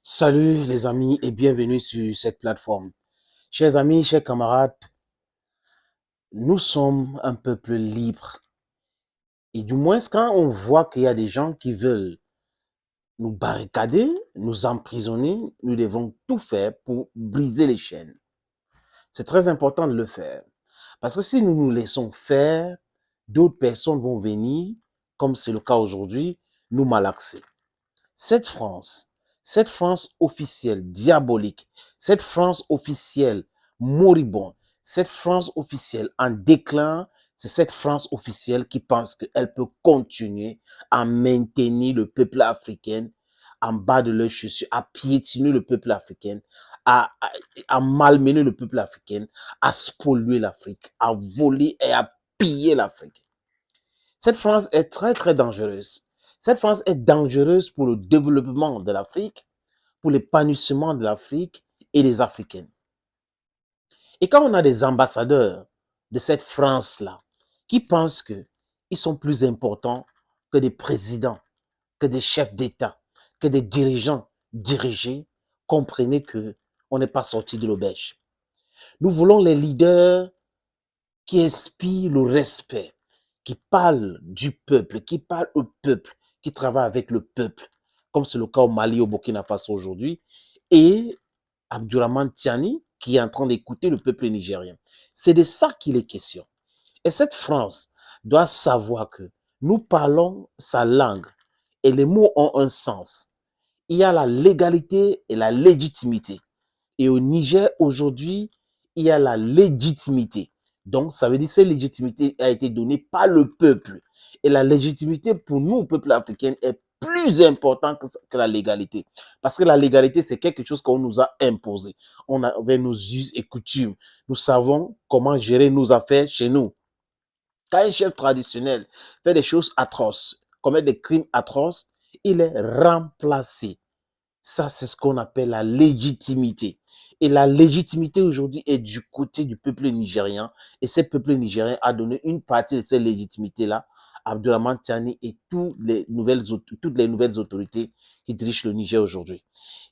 Salut les amis et bienvenue sur cette plateforme. Chers amis, chers camarades, nous sommes un peuple libre. Et du moins, quand on voit qu'il y a des gens qui veulent nous barricader, nous emprisonner, nous devons tout faire pour briser les chaînes. C'est très important de le faire. Parce que si nous nous laissons faire, d'autres personnes vont venir, comme c'est le cas aujourd'hui, nous malaxer. Cette France, cette France officielle diabolique, cette France officielle moribonde, cette France officielle en déclin, c'est cette France officielle qui pense qu'elle peut continuer à maintenir le peuple africain en bas de leurs chaussures, à piétiner le peuple africain, à, à, à malmener le peuple africain, à spolier l'Afrique, à voler et à piller l'Afrique. Cette France est très, très dangereuse. Cette France est dangereuse pour le développement de l'Afrique, pour l'épanouissement de l'Afrique et des Africains. Et quand on a des ambassadeurs de cette France-là qui pensent qu'ils sont plus importants que des présidents, que des chefs d'État, que des dirigeants dirigés, comprenez que on n'est pas sorti de l'auberge. Nous voulons les leaders qui inspirent le respect, qui parlent du peuple, qui parlent au peuple, qui travaillent avec le peuple, comme c'est le cas au Mali, au Burkina Faso aujourd'hui, et Abdourahmane Tiani, qui est en train d'écouter le peuple nigérien. C'est de ça qu'il est question. Et cette France doit savoir que nous parlons sa langue et les mots ont un sens. Il y a la légalité et la légitimité. Et au Niger, aujourd'hui, il y a la légitimité. Donc, ça veut dire que cette légitimité a été donnée par le peuple. Et la légitimité pour nous, peuple africain, est plus importante que la légalité. Parce que la légalité, c'est quelque chose qu'on nous a imposé. On avait nos us et coutumes. Nous savons comment gérer nos affaires chez nous. Quand un chef traditionnel fait des choses atroces, commet des crimes atroces, il est remplacé. Ça, c'est ce qu'on appelle la légitimité. Et la légitimité aujourd'hui est du côté du peuple nigérien. Et ce peuple nigérien a donné une partie de cette légitimité-là à Abdourahmane Tiani et toutes les nouvelles autorités qui dirigent le Niger aujourd'hui.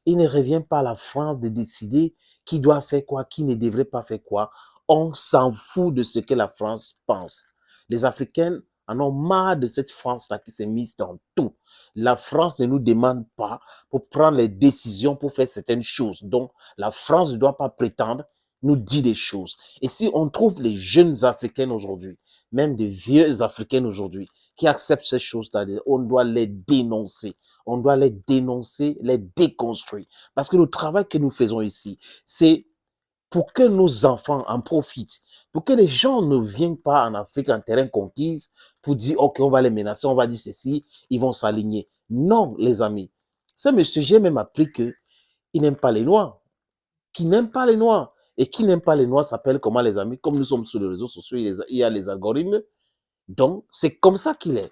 Il ne revient pas à la France de décider qui doit faire quoi, qui ne devrait pas faire quoi. On s'en fout de ce que la France pense. Les Africains en ont marre de cette France-là qui s'est mise dans tout. La France ne nous demande pas pour prendre les décisions, pour faire certaines choses. Donc, la France ne doit pas prétendre nous dire des choses. Et si on trouve les jeunes Africains aujourd'hui, même des vieux Africains aujourd'hui, qui acceptent ces choses-là, on doit les dénoncer. On doit les dénoncer, les déconstruire. Parce que le travail que nous faisons ici, c'est pour que nos enfants en profitent, pour que les gens ne viennent pas en Afrique en terrain conquise pour dire, OK, on va les menacer, on va dire ceci, ils vont s'aligner. Non, les amis. Ce monsieur, j'ai même appris qu'il n'aime pas les Noirs. Qui n'aime pas les Noirs. Et qui n'aime pas les Noirs s'appelle comment, les amis? Comme nous sommes sur les réseaux sociaux, il y a les algorithmes. Donc, c'est comme ça qu'il est.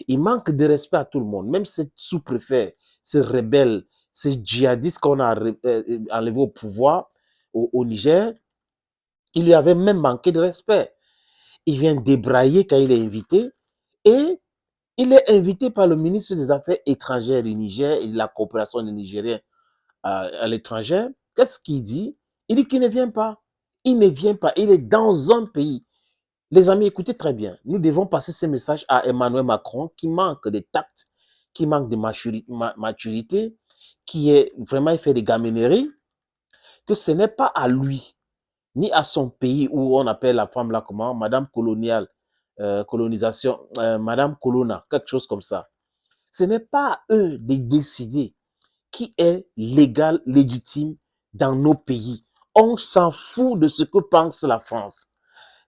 Il manque de respect à tout le monde. Même ces sous-préfets, ces rebelles, ces djihadistes qu'on a enlevés au pouvoir au Niger, il lui avait même manqué de respect. Il vient débrailler quand il est invité et il est invité par le ministre des Affaires étrangères du Niger et de la coopération des Nigériens à l'étranger. Qu'est-ce qu'il dit? Il dit qu'il ne vient pas. Il ne vient pas. Il est dans un pays. Les amis, écoutez très bien. Nous devons passer ce message à Emmanuel Macron qui manque de tact, qui manque de maturité, qui est vraiment, il fait des gamineries, que ce n'est pas à lui, ni à son pays où on appelle la femme là comment, Madame coloniale, colonisation, Madame Colonna, quelque chose comme ça. Ce n'est pas à eux de décider qui est légal, légitime dans nos pays. On s'en fout de ce que pense la France.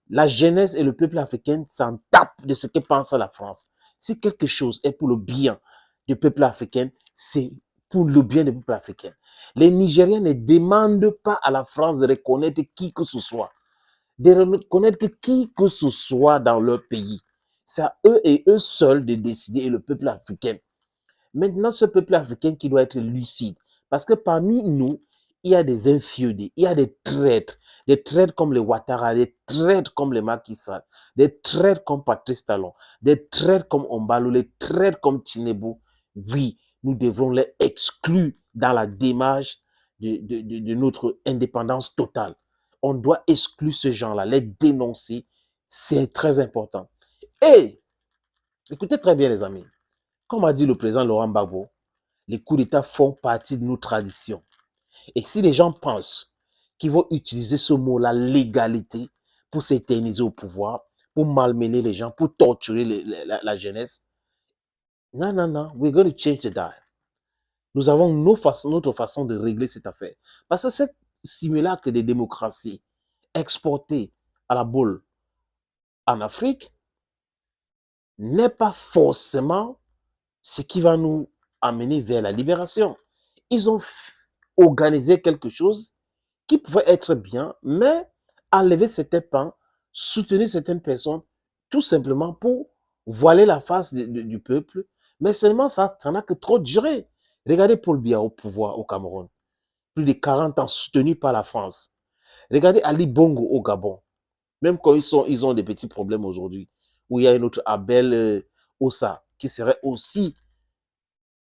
La jeunesse et le peuple africain s'en tapent de ce que pense la France. Si quelque chose est pour le bien du peuple africain, c'est pour le bien du peuple africain. Les Nigériens ne demandent pas à la France de reconnaître qui que ce soit, de reconnaître qui que ce soit dans leur pays. C'est à eux et eux seuls de décider, et le peuple africain. Maintenant, ce peuple africain qui doit être lucide, parce que parmi nous, il y a des infidèles, il y a des traîtres comme les Ouattara, des traîtres comme les Macky Sall, des traîtres comme Patrice Talon, des traîtres comme Ombalo, des traîtres comme Tinubu. Oui, nous devons les exclure dans la démarche de notre indépendance totale. On doit exclure ce genre-là, les dénoncer. C'est très important. Et, écoutez très bien les amis, comme a dit le président Laurent Gbagbo, les coups d'État font partie de nos traditions. Et si les gens pensent qu'ils vont utiliser ce mot-là, légalité, pour s'éterniser au pouvoir, pour malmener les gens, pour torturer la jeunesse, non, non, non, we're going to change the dial. Nous avons notre façon de régler cette affaire. Parce que cette simulacre de démocratie exportée à la boule en Afrique n'est pas forcément ce qui va nous amener vers la libération. Ils ont organisé quelque chose qui pouvait être bien, mais enlever certains pans, soutenir certaines personnes, tout simplement pour voiler la face du peuple. Mais seulement ça n'a que trop duré. Regardez Paul Biya au pouvoir au Cameroun. Plus de 40 ans soutenu par la France. Regardez Ali Bongo au Gabon. Même quand ils ont des petits problèmes aujourd'hui, où il y a un autre Abel Ossa, qui serait aussi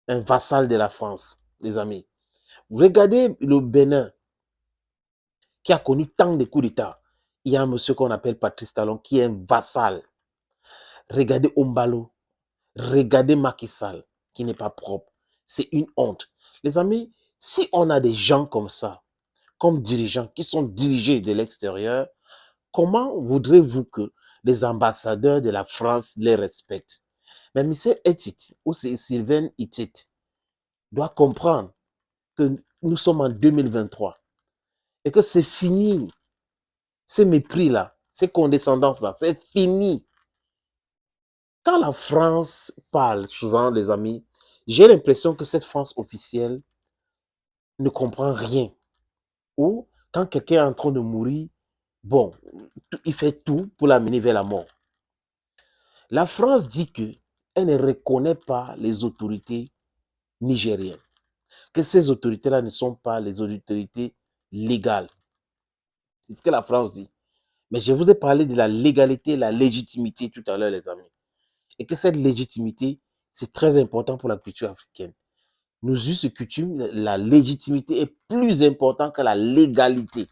un vassal de la France, les amis. Regardez le Bénin, qui a connu tant de coups d'État. Il y a un monsieur qu'on appelle Patrice Talon, qui est un vassal. Regardez Ombalo, regardez Macky Sall, qui n'est pas propre. C'est une honte. Les amis, si on a des gens comme ça, comme dirigeants, qui sont dirigés de l'extérieur, comment voudrez-vous que les ambassadeurs de la France les respectent? Mais M. Etit, ou c'est Sylvain Itit, doit comprendre que nous sommes en 2023 et que c'est fini. Ces mépris-là, ces condescendances-là, c'est fini. Quand la France parle souvent, les amis, j'ai l'impression que cette France officielle ne comprend rien. Ou quand quelqu'un est en train de mourir, bon, il fait tout pour l'amener vers la mort. La France dit qu'elle ne reconnaît pas les autorités nigériennes, que ces autorités-là ne sont pas les autorités légales. C'est ce que la France dit. Mais je vous ai parlé de la légalité, la légitimité tout à l'heure, les amis. Et que cette légitimité, c'est très important pour la culture africaine. Nos us et coutumes, la légitimité est plus importante que la légalité.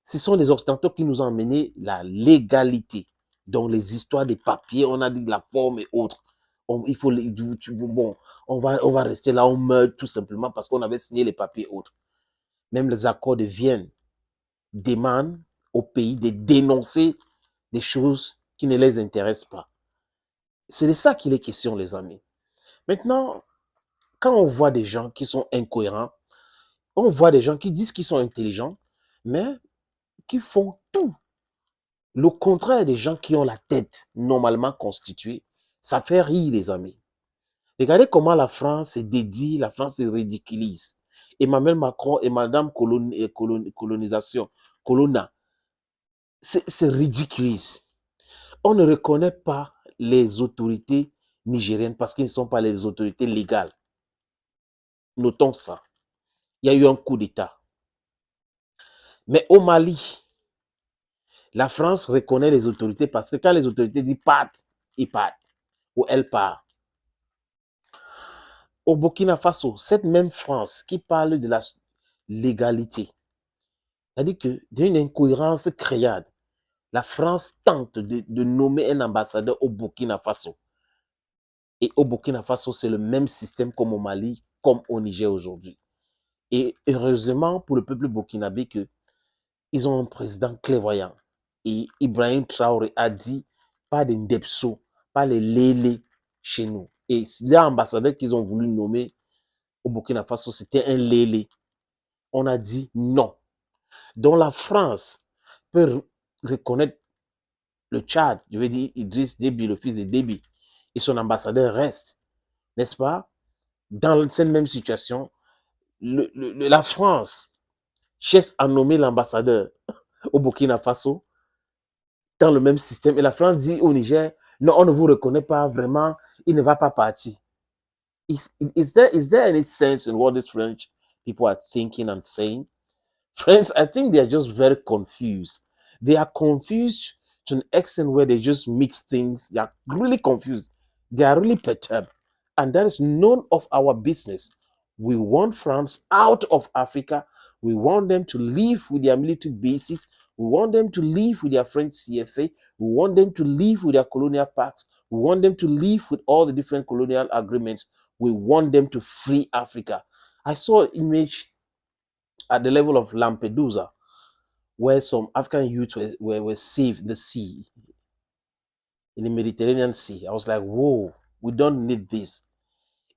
Ce sont les Occidentaux qui nous ont amené la légalité. Donc les histoires des papiers, on a dit la forme et autres. Il faut, bon, on va rester là, on meurt tout simplement parce qu'on avait signé les papiers et autres. Même les accords de Vienne demandent au pays de dénoncer des choses qui ne les intéressent pas. C'est de ça qu'il est question, les amis. Maintenant, quand on voit des gens qui sont incohérents, on voit des gens qui disent qu'ils sont intelligents, mais qui font tout le contraire des gens qui ont la tête normalement constituée. Ça fait rire, les amis. Regardez comment la France se dédie, la France se ridiculise. Emmanuel Macron et Madame Colonisation, Colonna, c'est ridiculise. On ne reconnaît pas les autorités nigériennes parce qu'ils ne sont pas les autorités légales. Notons ça. Il y a eu un coup d'État. Mais au Mali, la France reconnaît les autorités parce que quand les autorités disent partent, ils partent ou elles partent. Au Burkina Faso, cette même France qui parle de la légalité, c'est-à-dire que d'une incohérence créade, la France tente de nommer un ambassadeur au Burkina Faso. Et au Burkina Faso, c'est le même système comme au Mali, comme au Niger aujourd'hui. Et heureusement pour le peuple burkinabé qu'ils ont un président clairvoyant. Et Ibrahim Traoré a dit, pas des Ndepso, pas les Lélé chez nous. Et l'ambassadeur qu'ils ont voulu nommer au Burkina Faso, c'était un Lélé. On a dit non. Donc la France peut reconnaître le Tchad, je veux dire Idriss Déby, le fils de Déby, et son ambassadeur reste, n'est-ce pas? Dans cette même situation, la France cherche à nommer l'ambassadeur au Burkina Faso dans le même système. Et la France dit au Niger, non, on ne vous reconnaît pas vraiment, il ne va pas partir. Is there any sense in what these French people are thinking and saying? Friends, I think they are just very confused. They are confused to an extent where they just mix things. They are really confused. They are really perturbed. And that is none of our business. We want France out of Africa. We want them to live with their military bases. We want them to live with their French CFA. We want them to live with their colonial pacts. We want them to live with all the different colonial agreements. We want them to free Africa. I saw an image at the level of Lampedusa where some African youth were saved in the sea, in the Mediterranean Sea. I was like, whoa, we don't need this.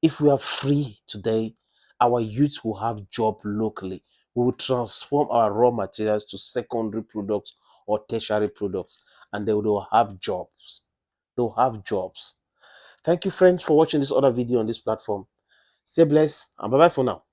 If we are free today, our youth will have job locally. We will transform our raw materials to secondary products or tertiary products, and they will have jobs. They'll have jobs. Thank you, friends, for watching this other video on this platform. Stay blessed, and bye-bye for now.